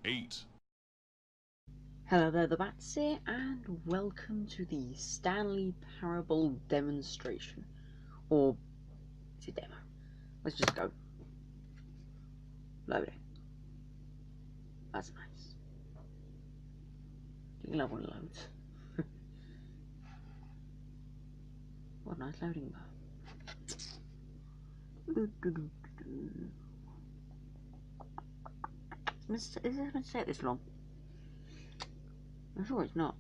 8. Hello there, TheBATs here, and welcome to the Stanley Parable Demonstration. Or, it's a demo. Let's just go. Loading. That's nice. You love when it loads. What a nice loading bar. Is it going to take this long? I'm sure it's not.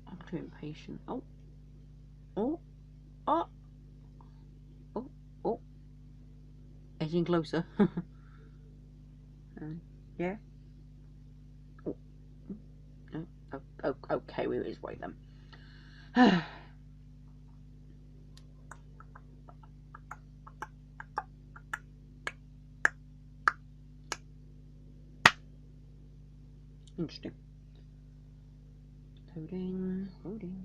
I'm too impatient. Oh. Edging closer. Yeah. Oh. Okay, we're his way then. Interesting. Loading.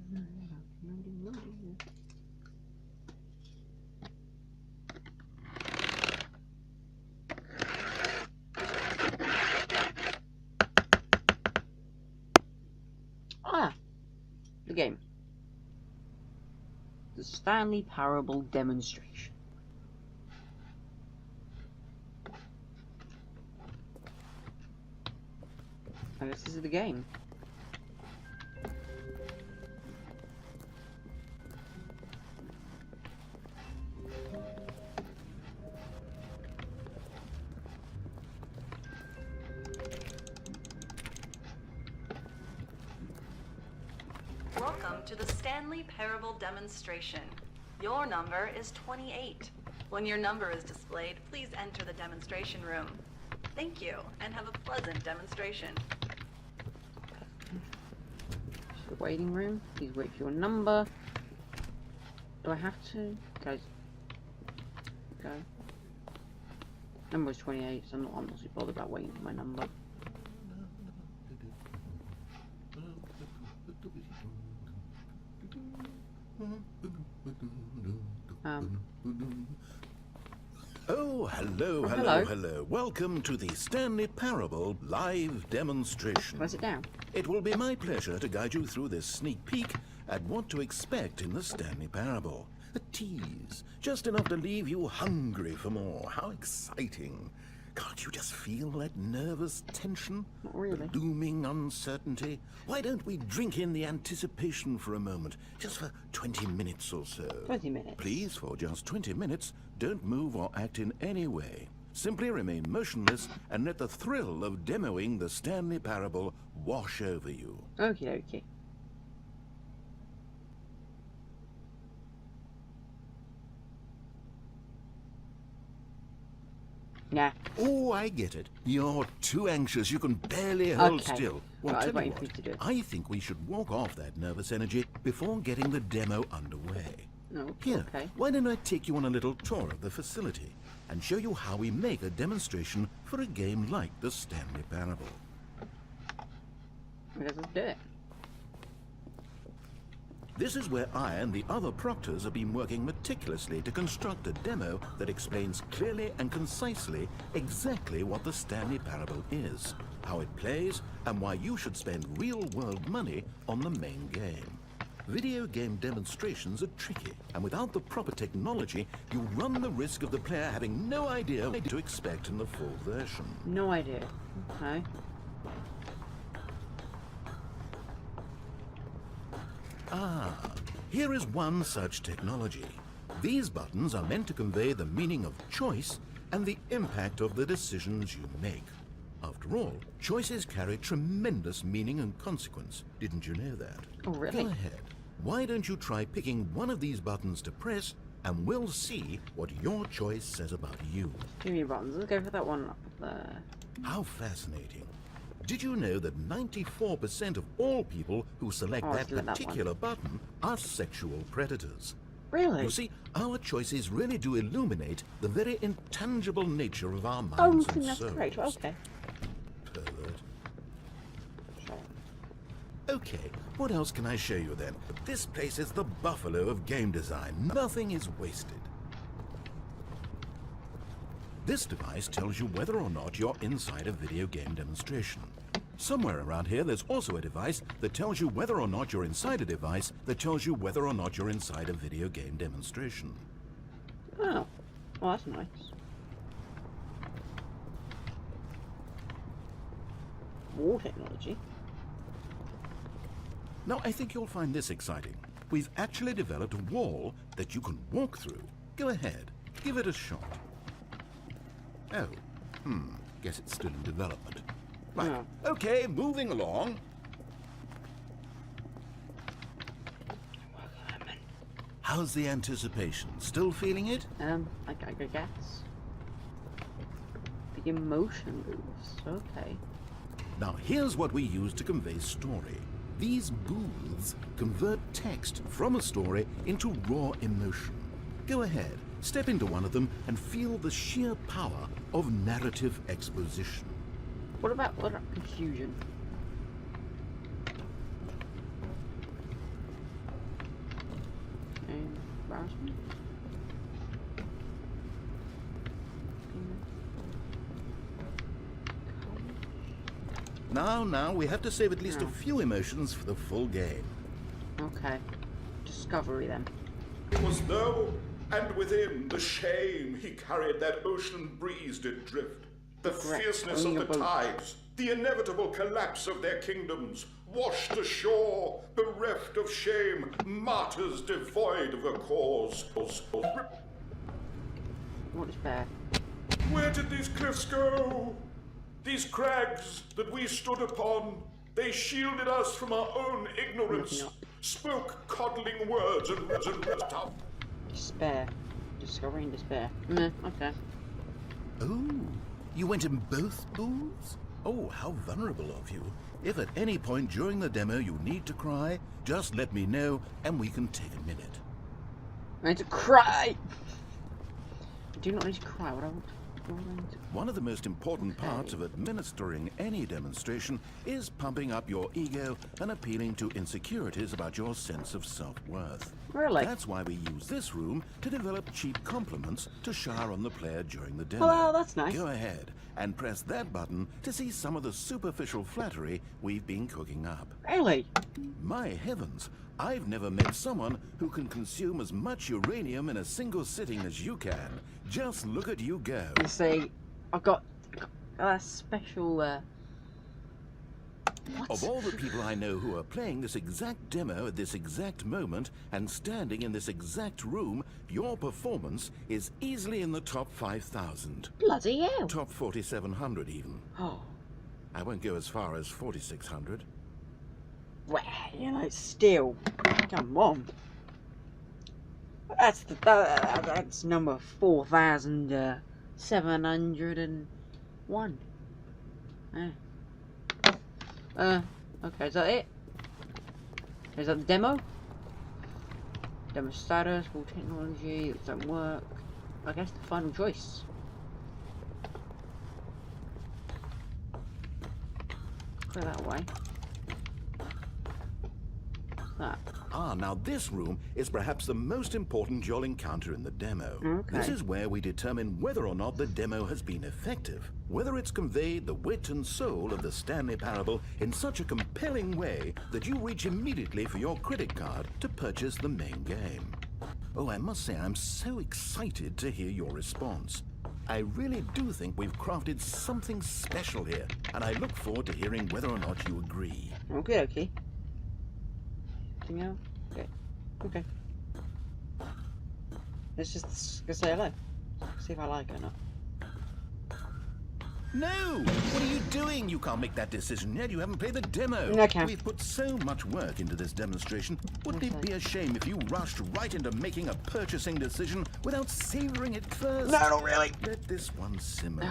Ah, the game. The Stanley Parable Demonstration. I guess this is the game. Welcome to the Stanley Parable Demonstration. Your number is 28. When your number is displayed, please enter the demonstration room. Thank you, and have a pleasant demonstration. The waiting room. Please wait for your number. Do I have to? Guys. Go. Number is 28, so I'm not too bothered about waiting for my number. Oh, hello. Welcome to the Stanley Parable live demonstration. Can I sit down? It will be my pleasure to guide you through this sneak peek at what to expect in the Stanley Parable. A tease, just enough to leave you hungry for more. How exciting. Can't you just feel that nervous tension? Not really. The looming uncertainty? Why don't we drink in the anticipation for a moment, just for 20 minutes or so? 20 minutes. Please, for just 20 minutes, don't move or act in any way. Simply remain motionless and let the thrill of demoing the Stanley Parable wash over you. Okay. Nah. Oh, I get it. You're too anxious. You can barely hold Okay. still. Well, Right, I was tell you waiting for you to do what, it. I think we should walk off that nervous energy before getting the demo underway. No. Here, Okay. why don't I take you on a little tour of the facility and show you how we make a demonstration for a game like the Stanley Parable. I guess let's do it. This is where I and the other proctors have been working meticulously to construct a demo that explains clearly and concisely exactly what the Stanley Parable is, how it plays, and why you should spend real-world money on the main game. Video game demonstrations are tricky, and without the proper technology, you run the risk of the player having no idea what to expect in the full version. No idea. Okay. Ah, here is one such technology. These buttons are meant to convey the meaning of choice and the impact of the decisions you make. After all, choices carry tremendous meaning and consequence. Didn't you know that? Oh, really? Go ahead. Why don't you try picking one of these buttons to press, and we'll see what your choice says about you. Give me buttons. Let's go for that one up there. How fascinating. Did you know that 94% of all people who select that select that particular button are sexual predators? Really? You see, our choices really do illuminate the very intangible nature of our Oh, I minds think and that's souls. great. Okay. Pervert. Okay, what else can I show you then? This place is the buffalo of game design. Nothing is wasted. This device tells you whether or not you're inside a video game demonstration. Somewhere around here, there's also a device that tells you whether or not you're inside a device that tells you whether or not you're inside a video game demonstration. Oh, well, that's nice. More technology. Now, I think you'll find this exciting. We've actually developed a wall that you can walk through. Go ahead, give it a shot. Oh, guess it's still in development. Right, okay, moving along. How's the anticipation? Still feeling it? I guess. The emotion moves, okay. Now, here's what we use to convey story. These booths convert text from a story into raw emotion. Go ahead, step into one of them and feel the sheer power of narrative exposition. What about confusion? Embarrassment? Now, we have to save at least a few emotions for the full game. Okay. Discovery, then. It was though, and within the shame he carried that ocean breeze did drift. The fierceness of the tides, the inevitable collapse of their kingdoms, washed ashore, bereft of shame, martyrs devoid of a cause. What is bad? Where did these cliffs go? These crags that we stood upon, they shielded us from our own ignorance, spoke coddling words and Despair. Discovering despair. Okay. Oh, you went in both booths? Oh, how vulnerable of you. If at any point during the demo you need to cry, just let me know and we can take a minute. I need to cry! I do not need to cry. What I want. One of the most important parts of administering any demonstration is pumping up your ego and appealing to insecurities about your sense of self-worth. Really? That's why we use this room to develop cheap compliments to shower on the player during the demo. Well, that's nice. Go ahead and press that button to see some of the superficial flattery we've been cooking up. Really? My heavens, I've never met someone who can consume as much uranium in a single sitting as you can. Just look at you go. You see, I've got a special, what? Of all the people I know who are playing this exact demo at this exact moment and standing in this exact room, your performance is easily in the top 5,000. Bloody hell. Top 4,700 even. Oh. I won't go as far as 4,600. Well, you know, still. Come on. That's number 4,701. Okay, is that it? Is that the demo? Demo status, full technology, it doesn't work. I guess the final choice. Go that way. What's that? Ah, now this room is perhaps the most important you'll encounter in the demo. Okay. This is where we determine whether or not the demo has been effective, whether it's conveyed the wit and soul of the Stanley Parable in such a compelling way that you reach immediately for your credit card to purchase the main game. Oh, I must say I'm so excited to hear your response. I really do think we've crafted something special here, and I look forward to hearing whether or not you agree. Okay. Okay. Okay. Let's just go say hello. See if I like it or not. No! What are you doing? You can't make that decision yet. You haven't played the demo. Okay. We've put so much work into this demonstration. Wouldn't it be a shame if you rushed right into making a purchasing decision without savoring it first? No, not really. Let this one simmer.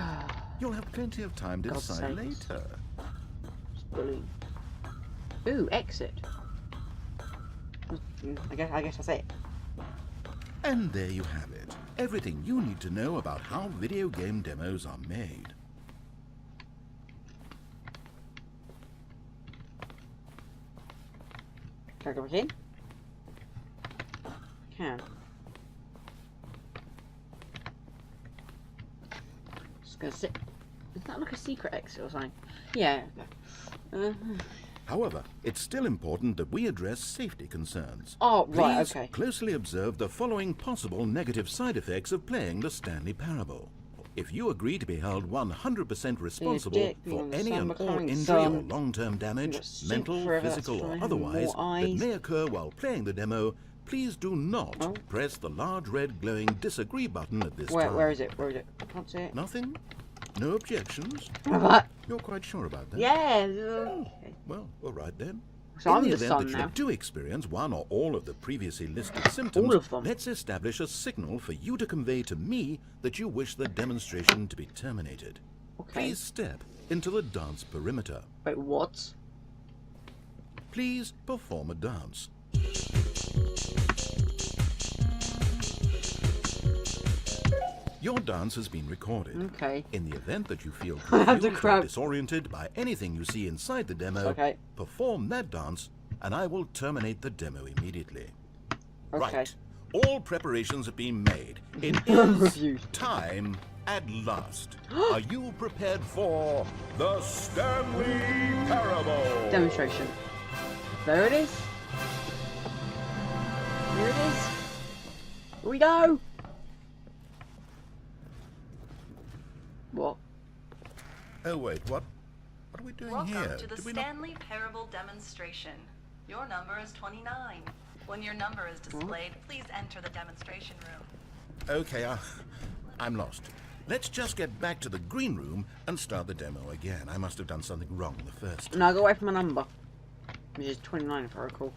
You'll have plenty of time to decide later. Brilliant. Ooh, exit. I guess that's it. And there you have it. Everything you need to know about how video game demos are made. Can I go back in? Can. gonna sit. Is that like a secret exit or something? Yeah. However, it's still important that we address safety concerns. Oh, right, Please okay. closely observe the following possible negative side effects of playing the Stanley Parable. If you agree to be held 100% responsible for any and all injury or long-term damage, mental, physical or otherwise, that may occur while playing the demo, please do not press the large red glowing disagree button at this time. Where is it? Where is it? I can't see it. Nothing? No objections? What? You're quite sure about that? Yeah. Well, all right then. So I'm In the the event son that now. you do experience one or all of the previously listed symptoms, All of them. let's establish a signal for you to convey to me that you wish the demonstration to be terminated. Okay. Please step into the dance perimeter. Wait, what? Please perform a dance. Your dance has been recorded. Okay. In the event that you feel I have to confused or crouch. disoriented by anything you see inside the demo, Okay. perform that dance and I will terminate the demo immediately. Okay. Right. All preparations have been made. It Review. is time at last. Are you prepared for the Stanley Parable? Demonstration. There it is. Here it is. Here we go. What? Oh wait, what are we doing Welcome here? to the Did we not- Stanley Parable Demonstration. Your number is 29. When your number is displayed, please enter the demonstration room. Okay, I'm lost. Let's just get back to the green room and start the demo again. I must have done something wrong the first time. No, go away from my number. Which is 29 if I recall.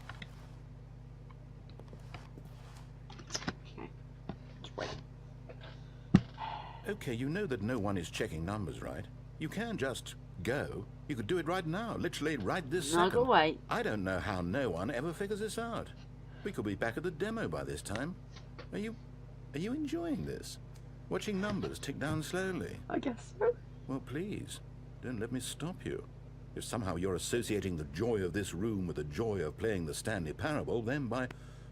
Okay. Just wait. Okay, you know that no one is checking numbers, right? You can just go. You could do it right now, literally right this No, second. go away. I don't know how no one ever figures this out. We could be back at the demo by this time. Are you enjoying this? Watching numbers tick down slowly? I guess so. Well, please, don't let me stop you. If somehow you're associating the joy of this room with the joy of playing the Stanley Parable, then by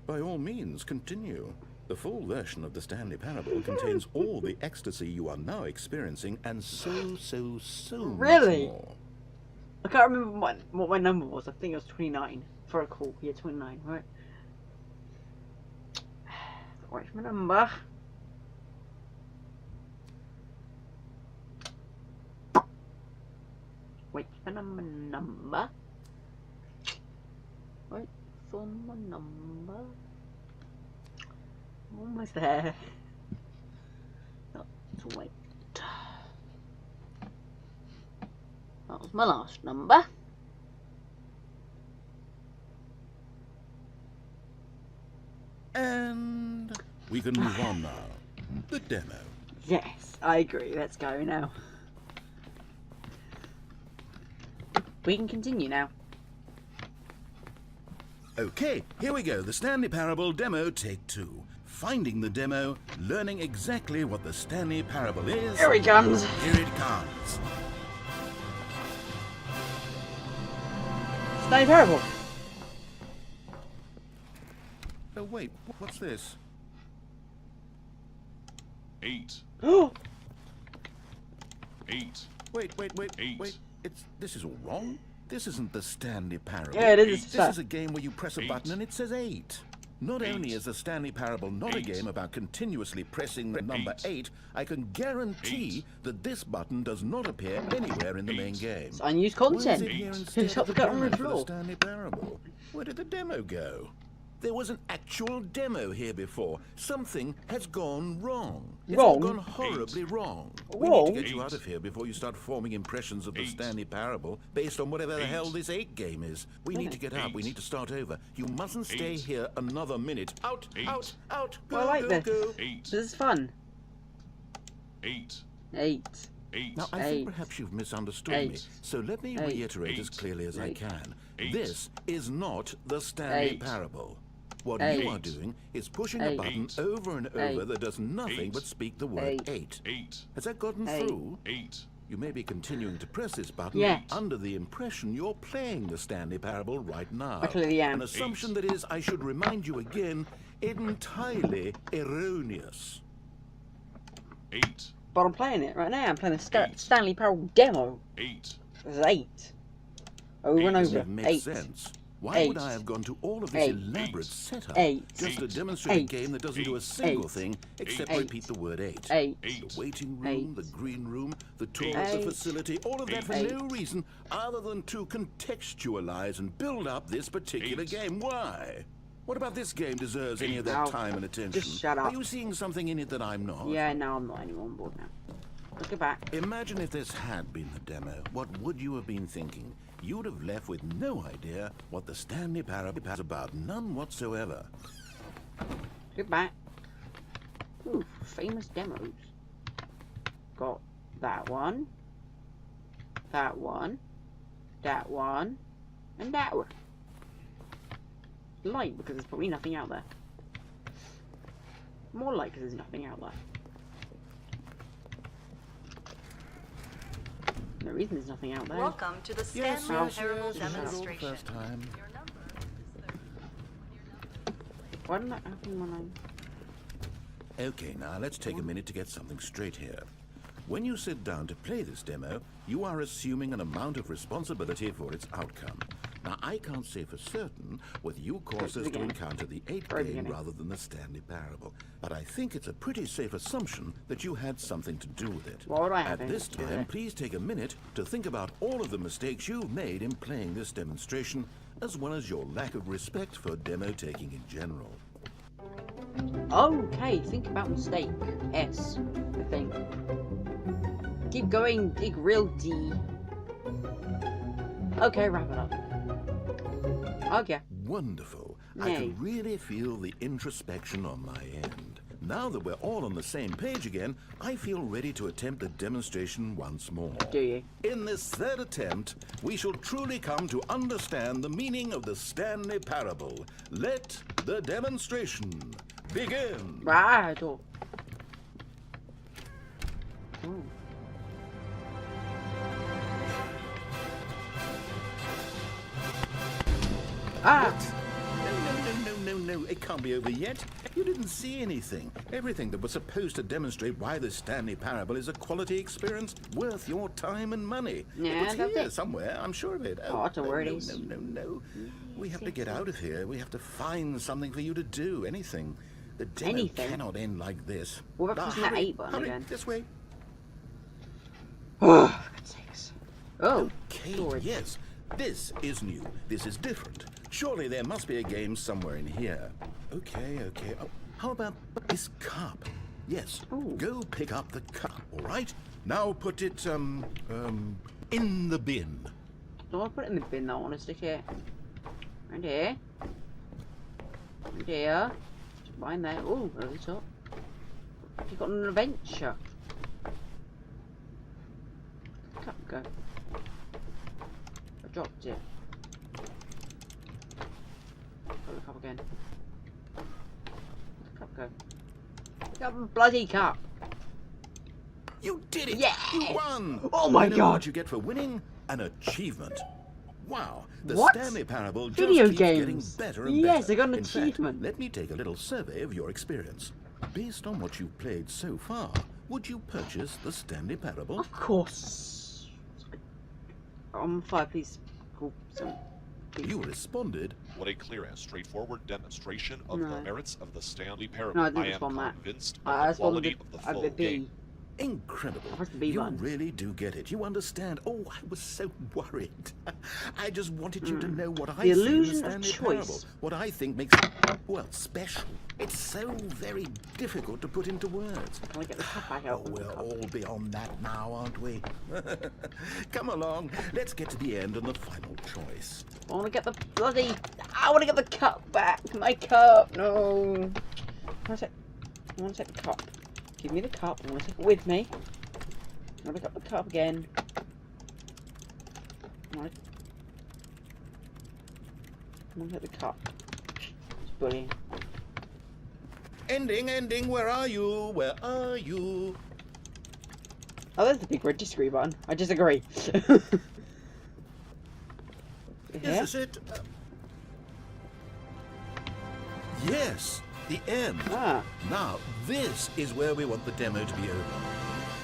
all means, continue. The full version of the Stanley Parable contains all the ecstasy you are now experiencing and so Really? much more. I can't remember what my number was. I think it was 29 if I recall. Yeah, 29, right? Go away from my number. Wait for my number. Wait for my number. Almost there. Not to wait. That was my last number. And we can move on now. The demo. Yes, I agree. Let's go now. We can continue now. Okay, here we go. The Stanley Parable demo, take 2. Finding the demo, learning exactly what the Stanley Parable is. Here it comes. Here it comes. Stanley Parable. Oh wait, what's this? 8, Oh, 8, Wait. 8. This is all wrong. This isn't the Stanley Parable. yeah, it is. This is a game where you press a 8. button and it says 8. Not 8. only is the Stanley Parable not a 8. game about continuously pressing the number 8, I can guarantee 8. that this button does not appear anywhere in the main 8. game. It's unused Why is content. it here Who instead shot of the gun on demo the for the floor? Stanley Parable? Where did the demo go? There was an actual demo here before. Something has gone wrong. It's all Wrong? gone horribly wrong. We Wrong? need to get you 8. out of here before you start forming impressions of the 8. Stanley Parable based on whatever the 8. hell this 8 game is. We need to get out. We 8. need to start over. You mustn't stay 8. here another minute. Out, 8. out. Go, I like go, this. go. 8, This is fun. 8, 8. 8, Now, I 8. think perhaps you've misunderstood me, 8. so let me 8. reiterate as 8. clearly as I 8. can. 8. This is not the Stanley 8. Parable. What 8. you are doing is pushing a 8. button 8. over and over 8. that does nothing 8. but speak the word 8. 8. 8, Has that gotten 8. through? 8, You may be continuing to press this button Yes. under the impression you're playing the Stanley Parable right now. I clearly am. An assumption that is, I should remind you again, entirely erroneous. 8, But I'm playing it right now. I'm playing the 8. Stanley Parable demo. 8. There's 8. Oh, we went over. Doesn't make 8. sense. Why 8. would I have gone to all of this 8. elaborate setup 8. just to 8. demonstrate a 8. game that doesn't do a 8. single 8. thing except 8. repeat the word 8? 8. 8. The waiting room, 8. the green room, the tools, 8. the facility, all of that for 8. no reason other than to contextualize and build up this particular 8. game. Why? What about this game deserves any of that Now, time and attention? just shut up. Are you seeing something in it that I'm not? Yeah, no, I'm not anymore on board now. Look it back. Imagine if this had been the demo. What would you have been thinking? You'd have left with no idea what the Stanley Parable is about. None whatsoever. Look it back. Ooh, famous demos. Got that one. That one. That one. And that one. Light, because there's probably nothing out there. More light, because there's nothing out there. No reason there's nothing out there. Welcome to the Yes, Stanley yes, Parable yes, yes, Demonstration. first time. Your number is 30. Why didn't that happen when I... Okay, now let's take a minute to get something straight here. When you sit down to play this demo, you are assuming an amount of responsibility for its outcome. Now, I can't say for certain whether you caused us to encounter the 8 game rather than the Stanley Parable, but I think it's a pretty safe assumption that you had something to do with it. What would I have At this to do with time, it? please take a minute to think about all of the mistakes you've made in playing this demonstration, as well as your lack of respect for demo taking in general. Okay, think about mistake. S, I think. Keep going, dig real D. Okay, wrap it up. Okay. Wonderful. I Nay. can really feel the introspection on my end. Now that we're all on the same page again, I feel ready to attempt the demonstration once more. Do you? In this third attempt, we shall truly come to understand the meaning of the Stanley Parable. Let the demonstration begin. Right. Ooh. Ah! No, it can't be over yet. You didn't see anything. Everything that was supposed to demonstrate why the Stanley Parable is a quality experience worth your time and money. Yeah, It's that's here it. somewhere, I'm sure of it. Oh, that's where it is. No. We have to get out of here. We have to find something for you to do. Anything. The demo Anything? cannot end like this. What about pressing that hurry, 8 button hurry, again? This way. Oh, for God's sakes. Oh, Okay, storage. yes. This is new. This is different. Surely there must be a game somewhere in here. Okay. Oh, how about this cup? Yes. Ooh. Go pick up the cup, all right? Now put it, in the bin. Don't want to put it in the bin though, I want to stick it right here. Right here. Just behind there. Ooh, over the top. You've got an adventure. Cup go. I dropped it. Got the cup again. Where'd the cup go? Got the bloody cup. You did it! Yeah! You won! Oh my You know God! what you get for winning? An achievement. Wow, the What? Stanley Parable just Video keeps getting games. better and Yes, better. I got an In fact, achievement. let me take a little survey of your experience. Based on what you've played so far, would you purchase the Stanley Parable? Of course. On fire, please. Cool. So, please. You responded, What a clear and straightforward demonstration of No. the merits of the Stanley Parable. No, I didn't am respond that. convinced I of the responded quality of the full the B. game. incredible. Press the B You button. really do get it. You understand. Oh, I was so worried. I just wanted you to know what I see in the illusion of Stanley choice. Parable. What I think makes it, well, special. It's so very difficult to put into words. Can I get the cup back Oh, out? we're all beyond that now, aren't we? Come along. Let's get to the end and the final choice. I want to get the bloody... I want to get the cup back. My cup. No. I want to take the cup. Give me the cup. I want to take it with me. I want to pick up the cup again. I want to get the cup. It's brilliant. Ending, where are you? Where are you? Oh, there's the big red disagree button. I disagree. Is Yeah? this it? Yes, the end. Ah. Now, this is where we want the demo to be over.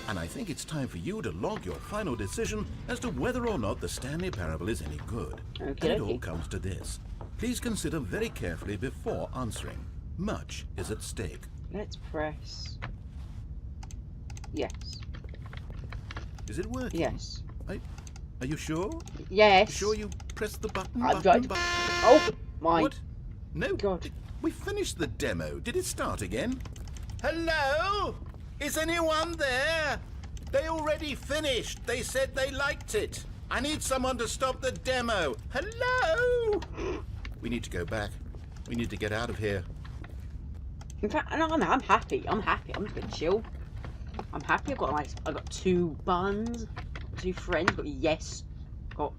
And I think it's time for you to log your final decision as to whether or not the Stanley Parable is any good. Okay, And it all comes to this. Please consider very carefully before answering. Much is at stake. Let's press. Yes. Is it working? Yes. Are you sure? Yes. Sure you pressed the button? I've got. button? Oh my. What? No. God. We finished the demo. Did it start again? Hello? Is anyone there? They already finished. They said they liked it. I need someone to stop the demo. Hello? We need to go back. We need to get out of here. In fact, no, I'm happy. I'm happy. I'm just gonna chill. I'm happy. I've got 2 buns, 2 friends. Got yes, got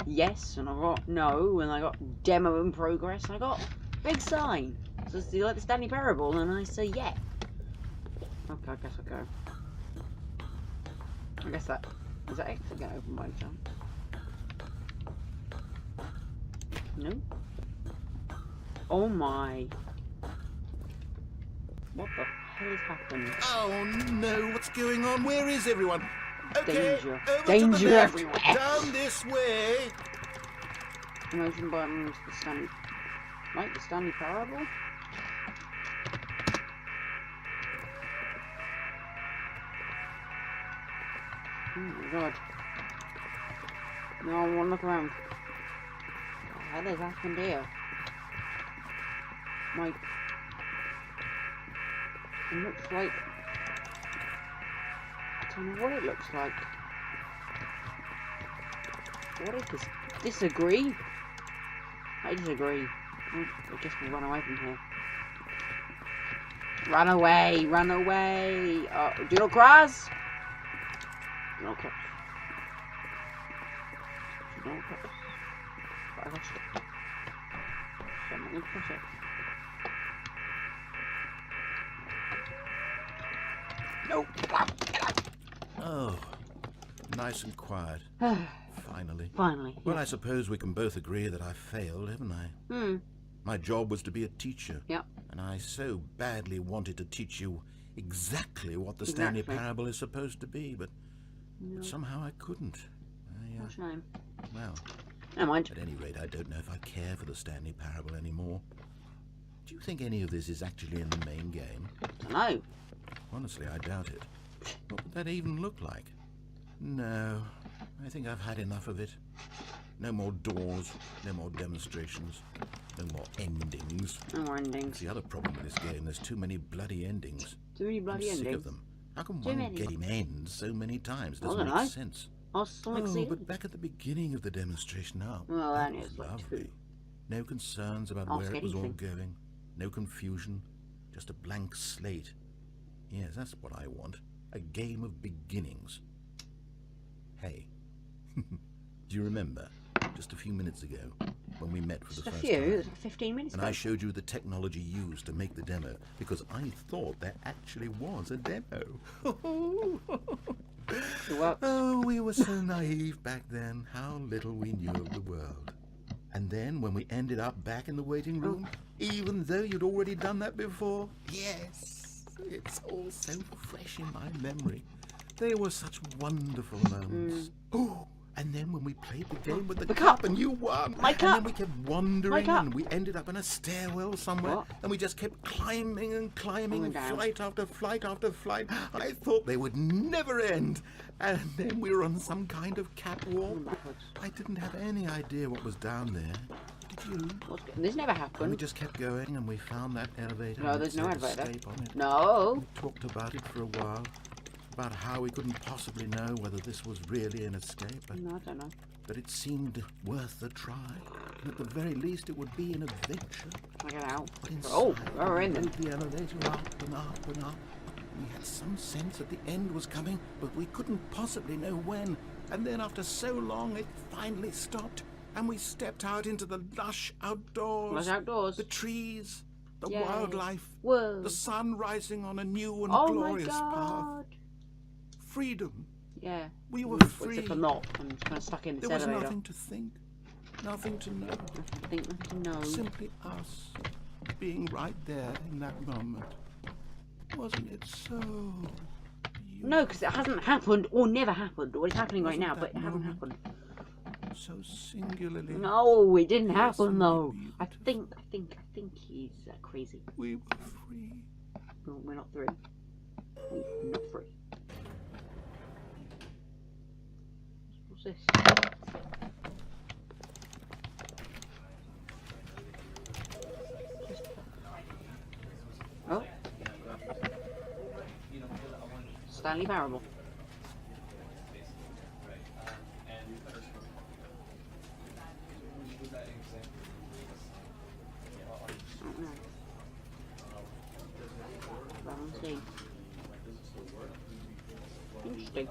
yes, and I got no, and I got demo in progress. And I got big sign. So do you like the Stanley Parable? And I say yeah. Okay, I guess I'll go. I guess that is that exit gonna open by chance? No. Oh my. What the hell has happened? Oh no, what's going on? Where is everyone? Okay, Danger. over Danger to the left. everywhere. Down this way. Motion buttons, the Stanley. Right, the Stanley Parable? Oh my god. No, I want to look around. What the hell has happened here? My... It looks like... I don't know what it looks like. What is this? Disagree? I disagree. I guess we'll run away from here. Run away! Run away! Do not cross! Do not cross. Do not cross. I got it. So I'm not going to cross it. No! Oh, nice and quiet. Finally. Finally. Well, Yeah. I suppose we can both agree that I failed, haven't I? Hmm. My job was to be a teacher. Yep. And I so badly wanted to teach you exactly what the Stanley Exactly. Parable is supposed to be, but No. somehow I couldn't. What shame. Well, Never mind. at any rate, I don't know if I care for the Stanley Parable anymore. Do you think any of this is actually in the main game? I know. Honestly, I doubt it. What would that even look like? No, I think I've had enough of it. No more doors, no more demonstrations, no more endings. No more endings. That's the other problem with this game. There's too many bloody endings. Too many bloody I'm sick endings. of them. How can Too one many. get him end so many times? I Doesn't don't make know. sense. Awesome Oh, exceeded. but back at the beginning of the demonstration now, Well, that that was is like lovely. 2. No concerns about Ask where it was all anything. going. No confusion. Just a blank slate. Yes, that's what I want. A game of beginnings. Hey, do you remember, just a few minutes ago, when we met for Just the a first few. time? It was like 15 minutes And ago. I showed you the technology used to make the demo, because I thought there actually was a demo. It works. Oh, we were so naive back then. How little we knew of the world. And then when we ended up back in the waiting room, even though you'd already done that before, yes, it's all so fresh in my memory. They were such wonderful moments. Oh, and then when we played the game with the cup. cup and you won, My and cup. then we kept wandering cup. and we ended up in a stairwell somewhere, What? and we just kept climbing and climbing and down. flight after flight after flight. I thought they would never end. And then we were on some kind of catwalk. Going backwards. I didn't have any idea what was down there. Did you? This never And we happened. just kept going and we found that elevator. No, and there's it no said elevator. escape on it. No. We talked about it for a while. About how we couldn't possibly know whether this was really an escape. No, I don't know. But it seemed worth a try. And at the very least, it would be an adventure. I get out. But inside, Oh, we're in we there. moved the elevator up and up and up. We had some sense that the end was coming, but we couldn't possibly know when. And then after so long, it finally stopped, and we stepped out into the lush outdoors. Lush outdoors. The trees, the Yay. wildlife, Whoa. the sun rising on a new and Oh my glorious path. god. Freedom. Yeah. We were Well, free. except for not. I'm just kind of stuck in this There was elevator. nothing to think, nothing to know. I think nothing to know. Simply us being right there in that moment. Wasn't it so No, because it hasn't happened, or never happened, or it's happening right now, but it hasn't happened. So singularly. No, it didn't Yes, happen though. I beautiful. think he's crazy. We were free. No, we're not through. We're not free. What's this? Oh. Stanley Parable. Interesting.